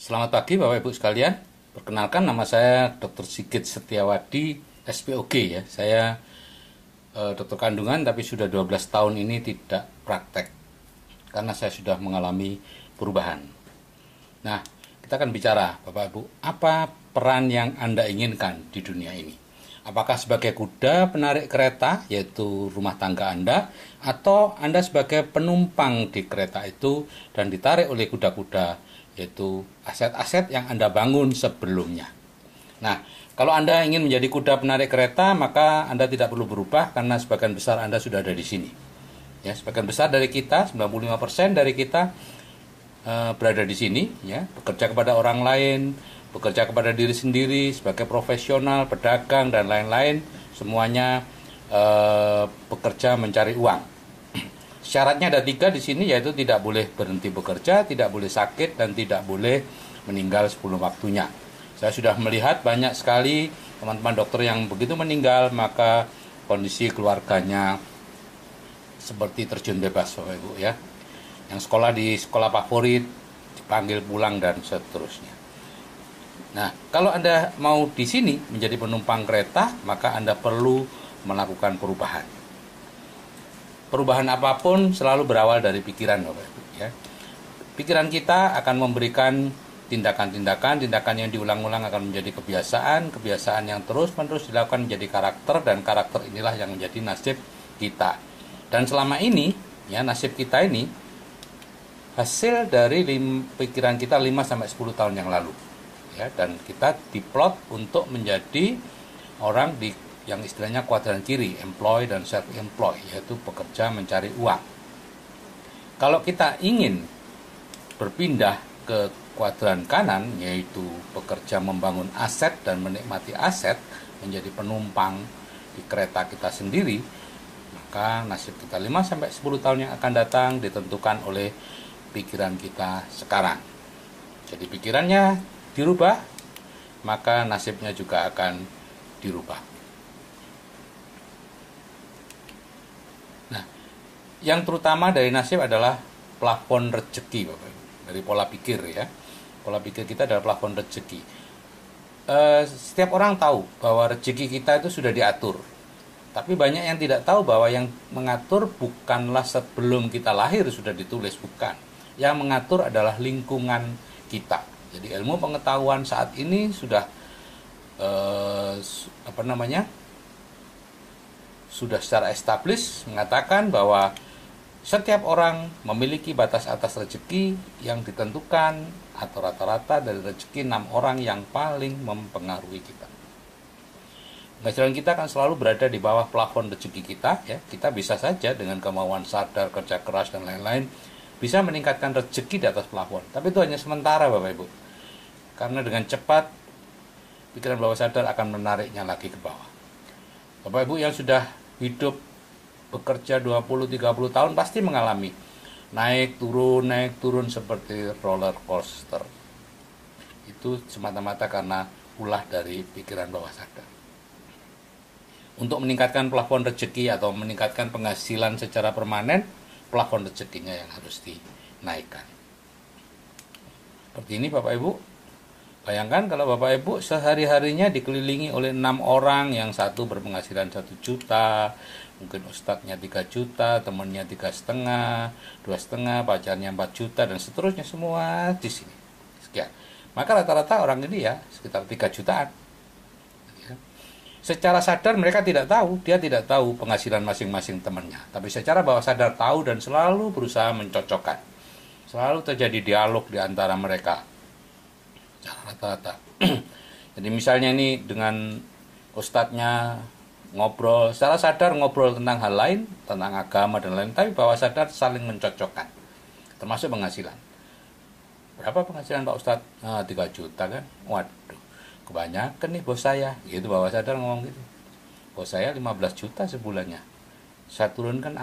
Selamat pagi Bapak Ibu sekalian. Perkenalkan, nama saya Dr. Sigit Setiawadi, SPOG ya. Saya dokter kandungan tapi sudah 12 tahun ini tidak praktek karena saya sudah mengalami perubahan. Nah, kita akan bicara Bapak Ibu, apa peran yang Anda inginkan di dunia ini? Apakah sebagai kuda penarik kereta, yaitu rumah tangga Anda, atau Anda sebagai penumpang di kereta itu dan ditarik oleh kuda-kuda, yaitu aset-aset yang Anda bangun sebelumnya. Nah, kalau Anda ingin menjadi kuda penarik kereta, maka Anda tidak perlu berubah karena sebagian besar Anda sudah ada di sini. Ya, sebagian besar dari kita, 95% dari kita berada di sini, ya, bekerja kepada orang lain, bekerja kepada diri sendiri sebagai profesional, pedagang dan lain-lain, semuanya bekerja mencari uang. Syaratnya ada 3 di sini, yaitu tidak boleh berhenti bekerja, tidak boleh sakit, dan tidak boleh meninggal sebelum waktunya. Saya sudah melihat banyak sekali teman-teman dokter yang begitu meninggal, maka kondisi keluarganya seperti terjun bebas, Bapak Ibu ya. Yang sekolah di sekolah favorit dipanggil pulang dan seterusnya. Nah, kalau Anda mau di sini menjadi penumpang kereta, maka Anda perlu melakukan perubahan. Perubahan apapun selalu berawal dari pikiran, Bapak Ibu ya. Pikiran kita akan memberikan tindakan yang diulang-ulang akan menjadi kebiasaan yang terus-menerus dilakukan menjadi karakter, dan karakter inilah yang menjadi nasib kita. Dan selama ini, ya, nasib kita ini hasil dari pikiran kita 5-10 tahun yang lalu. Ya, dan kita diplot untuk menjadi orang yang istilahnya kuadran kiri, employ dan self-employ, yaitu pekerja mencari uang. Kalau kita ingin berpindah ke kuadran kanan, yaitu bekerja membangun aset dan menikmati aset, menjadi penumpang di kereta kita sendiri, maka nasib kita 5-10 tahun yang akan datang ditentukan oleh pikiran kita sekarang. Jadi pikirannya dirubah, maka nasibnya juga akan dirubah. Nah, yang terutama dari nasib adalah plafon rezeki, Bapak Ibu. Dari pola pikir ya. Pola pikir kita adalah plafon rezeki. Setiap orang tahu bahwa rezeki kita itu sudah diatur. Tapi banyak yang tidak tahu bahwa yang mengatur bukanlah sebelum kita lahir sudah ditulis, bukan. Yang mengatur adalah lingkungan kita. Jadi ilmu pengetahuan saat ini sudah sudah secara established mengatakan bahwa setiap orang memiliki batas atas rezeki yang ditentukan, atau rata-rata dari rezeki 6 orang yang paling mempengaruhi kita. Penghasilan kita akan selalu berada di bawah plafon rezeki kita ya. Kita bisa saja dengan kemauan sadar, kerja keras dan lain-lain bisa meningkatkan rezeki di atas plafon. Tapi itu hanya sementara, Bapak Ibu. Karena dengan cepat pikiran bawah sadar akan menariknya lagi ke bawah. Bapak Ibu yang sudah hidup bekerja 20-30 tahun pasti mengalami naik turun seperti roller coaster. Itu semata-mata karena ulah dari pikiran bawah sadar. Untuk meningkatkan plafon rezeki atau meningkatkan penghasilan secara permanen, plafon rezekinya yang harus dinaikkan. Seperti ini Bapak Ibu. Bayangkan kalau Bapak Ibu sehari-harinya dikelilingi oleh 6 orang, yang satu berpenghasilan 1 juta, mungkin ustadznya 3 juta, temannya 3,5, 2,5, pacarnya 4 juta, dan seterusnya, semua di sini. Sekian. Maka rata-rata orang ini ya sekitar 3 jutaan. Secara sadar mereka tidak tahu, dia tidak tahu penghasilan masing-masing temannya. Tapi secara bawah sadar tahu dan selalu berusaha mencocokkan. Selalu terjadi dialog di antara mereka. Secara rata-rata. Jadi misalnya ini dengan ustadznya ngobrol, secara sadar ngobrol tentang hal lain, tentang agama dan lain-lain, tapi bawah sadar saling mencocokkan. Termasuk penghasilan. Berapa penghasilan Pak Ustadz? 3 juta kan? Waduh. Kebanyakan nih bos saya, gitu, bawah sadar ngomong gitu. Bos saya 15 juta sebulannya, saya turunkan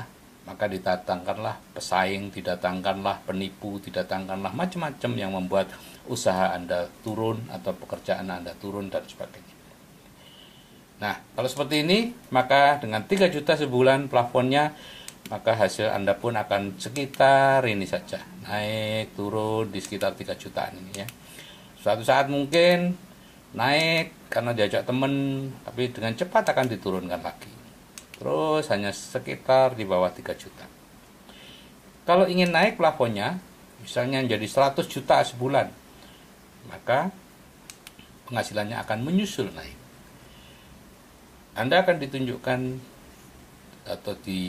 maka didatangkanlah pesaing, didatangkanlah penipu, didatangkanlah macam-macam yang membuat usaha Anda turun atau pekerjaan Anda turun dan sebagainya. Nah, kalau seperti ini, maka dengan 3 juta sebulan plafonnya, maka hasil Anda pun akan sekitar ini saja, naik turun di sekitar 3 jutaan ini ya. Suatu saat mungkin naik karena diajak teman, tapi dengan cepat akan diturunkan lagi. Terus hanya sekitar di bawah 3 juta. Kalau ingin naik plafonnya, misalnya menjadi 100 juta sebulan, maka penghasilannya akan menyusul naik. Anda akan ditunjukkan atau di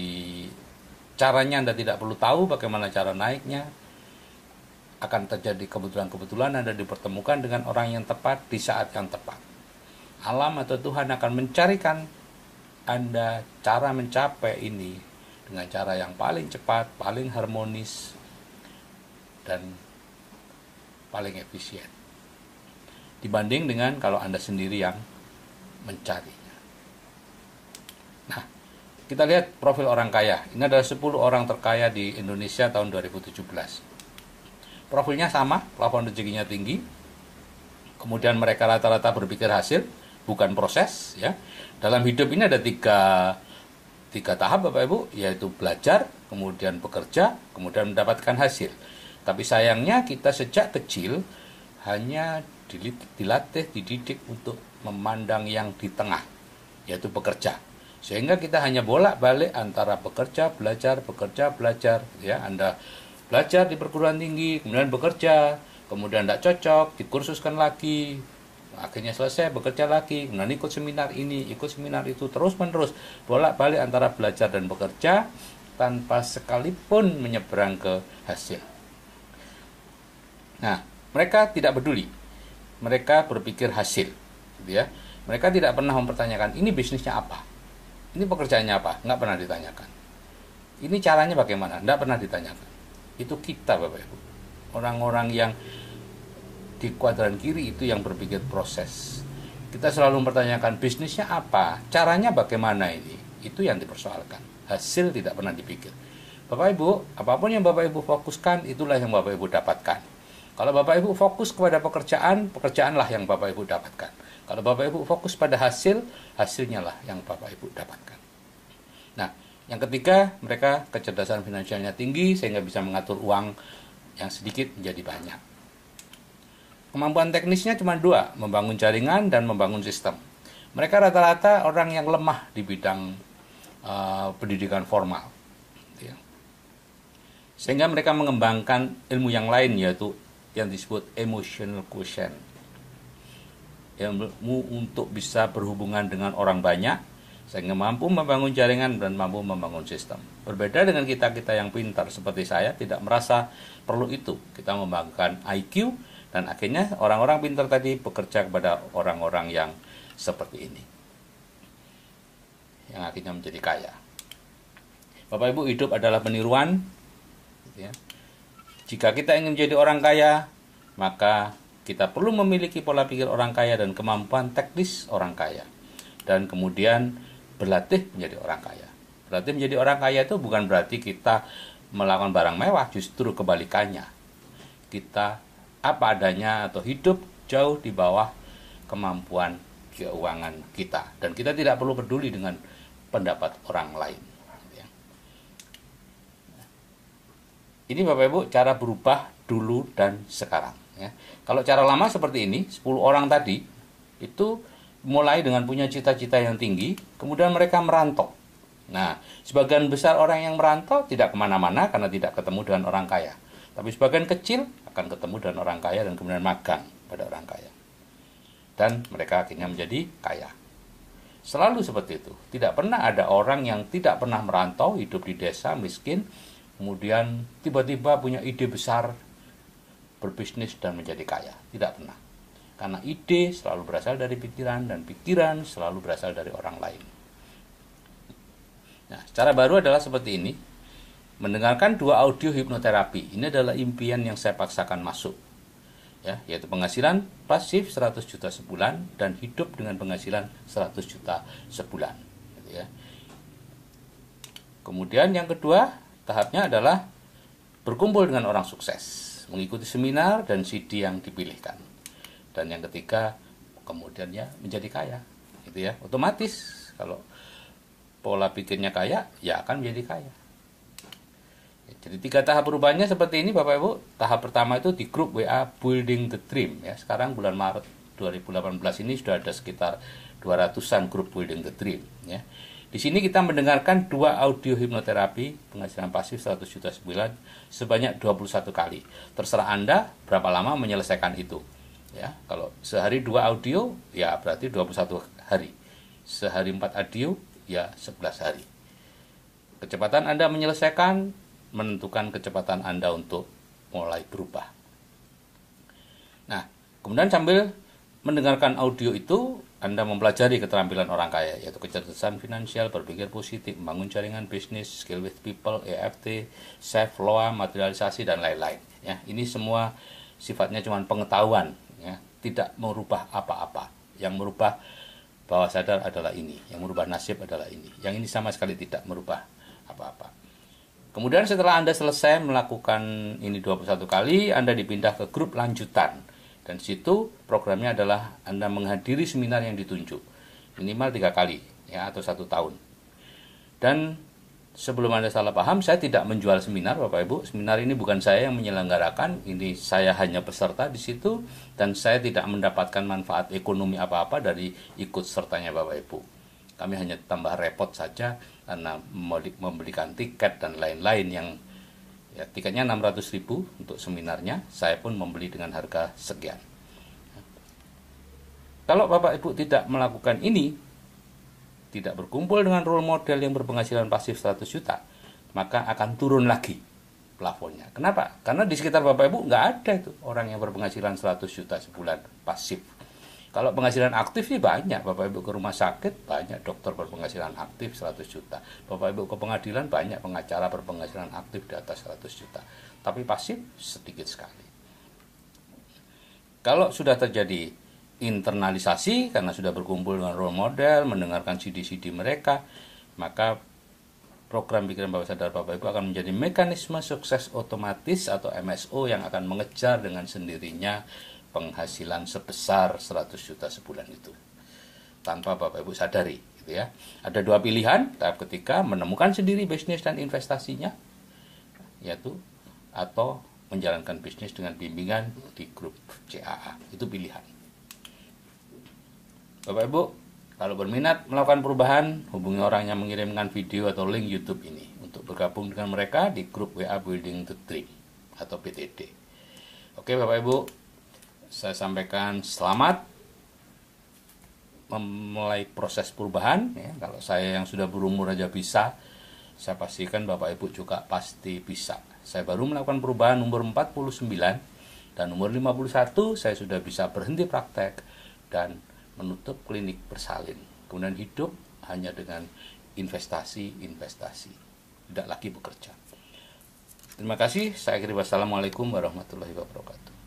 caranya Anda tidak perlu tahu bagaimana cara naiknya. Akan terjadi kebetulan-kebetulan Anda dipertemukan dengan orang yang tepat di saat yang tepat. Alam atau Tuhan akan mencarikan Anda cara mencapai ini dengan cara yang paling cepat, paling harmonis, dan paling efisien. Dibanding dengan kalau Anda sendiri yang mencarinya. Nah, kita lihat profil orang kaya. Ini adalah 10 orang terkaya di Indonesia tahun 2017. Profilnya sama, plafon rezekinya tinggi. Kemudian mereka rata-rata berpikir hasil, bukan proses. Ya, dalam hidup ini ada tiga tahap Bapak Ibu, yaitu belajar, kemudian bekerja, kemudian mendapatkan hasil. Tapi sayangnya kita sejak kecil hanya dilatih, dididik untuk memandang yang di tengah, yaitu bekerja. Sehingga kita hanya bolak-balik antara bekerja, belajar, ya. Anda belajar di perguruan tinggi, kemudian bekerja, kemudian tidak cocok, dikursuskan lagi, akhirnya selesai, bekerja lagi, kemudian ikut seminar ini, ikut seminar itu, terus-menerus, bolak-balik antara belajar dan bekerja, tanpa sekalipun menyeberang ke hasil. Nah, mereka tidak peduli, mereka berpikir hasil, gitu ya. Mereka tidak pernah mempertanyakan, ini bisnisnya apa, ini pekerjaannya apa, nggak pernah ditanyakan. Ini caranya bagaimana, nggak pernah ditanyakan. Itu kita Bapak Ibu, orang-orang yang di kuadran kiri itu yang berpikir proses. Kita selalu mempertanyakan bisnisnya apa, caranya bagaimana, ini itu yang dipersoalkan. Hasil tidak pernah dipikir. Bapak Ibu, apapun yang Bapak Ibu fokuskan, itulah yang Bapak Ibu dapatkan. Kalau Bapak Ibu fokus kepada pekerjaan, pekerjaanlah yang Bapak Ibu dapatkan. Kalau Bapak Ibu fokus pada hasil, hasilnya lah yang Bapak Ibu dapatkan. Nah, yang ketiga, mereka kecerdasan finansialnya tinggi sehingga bisa mengatur uang yang sedikit menjadi banyak. Kemampuan teknisnya cuma 2, membangun jaringan dan membangun sistem. Mereka rata-rata orang yang lemah di bidang pendidikan formal. Sehingga mereka mengembangkan ilmu yang lain, yaitu yang disebut emotional quotient. Ilmu untuk bisa berhubungan dengan orang banyak, sehingga mampu membangun jaringan dan mampu membangun sistem. Berbeda dengan kita-kita yang pintar seperti saya, tidak merasa perlu itu. Kita membangun IQ, dan akhirnya orang-orang pintar tadi bekerja kepada orang-orang yang seperti ini, yang akhirnya menjadi kaya. Bapak Ibu, hidup adalah peniruan. Jika kita ingin menjadi orang kaya, maka kita perlu memiliki pola pikir orang kaya dan kemampuan teknis orang kaya. Dan kemudian berlatih menjadi orang kaya. Berlatih menjadi orang kaya itu bukan berarti kita melakukan barang mewah, justru kebalikannya. Kita apa adanya atau hidup jauh di bawah kemampuan keuangan kita. Dan kita tidak perlu peduli dengan pendapat orang lain. Ini Bapak Ibu cara berubah dulu dan sekarang. Ya. Kalau cara lama seperti ini, 10 orang tadi, itu mulai dengan punya cita-cita yang tinggi, kemudian mereka merantau. Nah, sebagian besar orang yang merantau tidak kemana-mana karena tidak ketemu dengan orang kaya. Tapi sebagian kecil akan ketemu dengan orang kaya dan kemudian magang pada orang kaya. Dan mereka akhirnya menjadi kaya. Selalu seperti itu. Tidak pernah ada orang yang tidak pernah merantau, hidup di desa, miskin, kemudian tiba-tiba punya ide besar, berbisnis dan menjadi kaya. Tidak pernah. Karena ide selalu berasal dari pikiran, dan pikiran selalu berasal dari orang lain. Nah, cara baru adalah seperti ini. Mendengarkan 2 audio hipnoterapi. Ini adalah impian yang saya paksakan masuk. Ya, yaitu penghasilan pasif 100 juta sebulan dan hidup dengan penghasilan 100 juta sebulan. Gitu ya. Kemudian yang kedua, tahapnya adalah berkumpul dengan orang sukses, mengikuti seminar dan CD yang dipilihkan. Dan yang ketiga, kemudian ya menjadi kaya, gitu ya. Otomatis kalau pola pikirnya kaya, ya akan menjadi kaya. Jadi 3 tahap perubahannya seperti ini Bapak Ibu. Tahap pertama itu di grup WA Building the Dream ya. Sekarang bulan Maret 2018 ini sudah ada sekitar 200-an grup Building the Dream ya. Di sini kita mendengarkan 2 audio hipnoterapi penghasilan pasif 100 juta sebulan sebanyak 21 kali. Terserah Anda berapa lama menyelesaikan itu. Ya, kalau sehari 2 audio ya berarti 21 hari. Sehari 4 audio ya 11 hari. Kecepatan Anda menyelesaikan menentukan kecepatan Anda untuk mulai berubah. Nah, kemudian sambil mendengarkan audio itu, Anda mempelajari keterampilan orang kaya, yaitu kecerdasan finansial, berpikir positif, membangun jaringan bisnis, skill with people, EFT, self loa, materialisasi, dan lain-lain. Ya, ini semua sifatnya cuma pengetahuan, ya, tidak merubah apa-apa. Yang merubah bawah sadar adalah ini, yang merubah nasib adalah ini. Yang ini sama sekali tidak merubah apa-apa. Kemudian setelah Anda selesai melakukan ini 21 kali, Anda dipindah ke grup lanjutan. Dan di situ programnya adalah Anda menghadiri seminar yang ditunjuk. Minimal 3 kali ya, atau 1 tahun. Dan sebelum Anda salah paham, saya tidak menjual seminar Bapak Ibu. Seminar ini bukan saya yang menyelenggarakan, ini saya hanya peserta di situ. Dan saya tidak mendapatkan manfaat ekonomi apa-apa dari ikut sertanya Bapak Ibu. Kami hanya tambah repot saja karena membelikan tiket dan lain-lain yang ya, tiketnya 600.000 untuk seminarnya, saya pun membeli dengan harga sekian. Kalau Bapak Ibu tidak melakukan ini, tidak berkumpul dengan role model yang berpenghasilan pasif 100 juta, maka akan turun lagi plafonnya. Kenapa? Karena di sekitar Bapak Ibu nggak ada itu orang yang berpenghasilan 100 juta sebulan pasif. Kalau penghasilan aktif sih banyak. Bapak Ibu ke rumah sakit, banyak dokter berpenghasilan aktif 100 juta. Bapak Ibu ke pengadilan, banyak pengacara berpenghasilan aktif di atas 100 juta. Tapi pasif sedikit sekali. Kalau sudah terjadi internalisasi, karena sudah berkumpul dengan role model, mendengarkan CD-CD mereka, maka program pikiran bawah sadar Bapak Ibu akan menjadi mekanisme sukses otomatis atau MSO yang akan mengejar dengan sendirinya penghasilan sebesar 100 juta sebulan itu tanpa Bapak Ibu sadari gitu ya. Ada 2 pilihan. Tahap ketiga menemukan sendiri bisnis dan investasinya, yaitu atau menjalankan bisnis dengan bimbingan di grup CAA. Itu pilihan. Bapak Ibu, kalau berminat melakukan perubahan, hubungi orang yang mengirimkan video atau link YouTube ini untuk bergabung dengan mereka di grup WA Building the Dream atau BTD. Oke Bapak Ibu, saya sampaikan selamat memulai proses perubahan ya. Kalau saya yang sudah berumur aja bisa, saya pastikan Bapak Ibu juga pasti bisa. Saya baru melakukan perubahan umur 49 dan umur 51 saya sudah bisa berhenti praktek dan menutup klinik bersalin. Kemudian hidup hanya dengan investasi, tidak lagi bekerja. Terima kasih. Saya akhiri. Wassalamualaikum warahmatullahi wabarakatuh.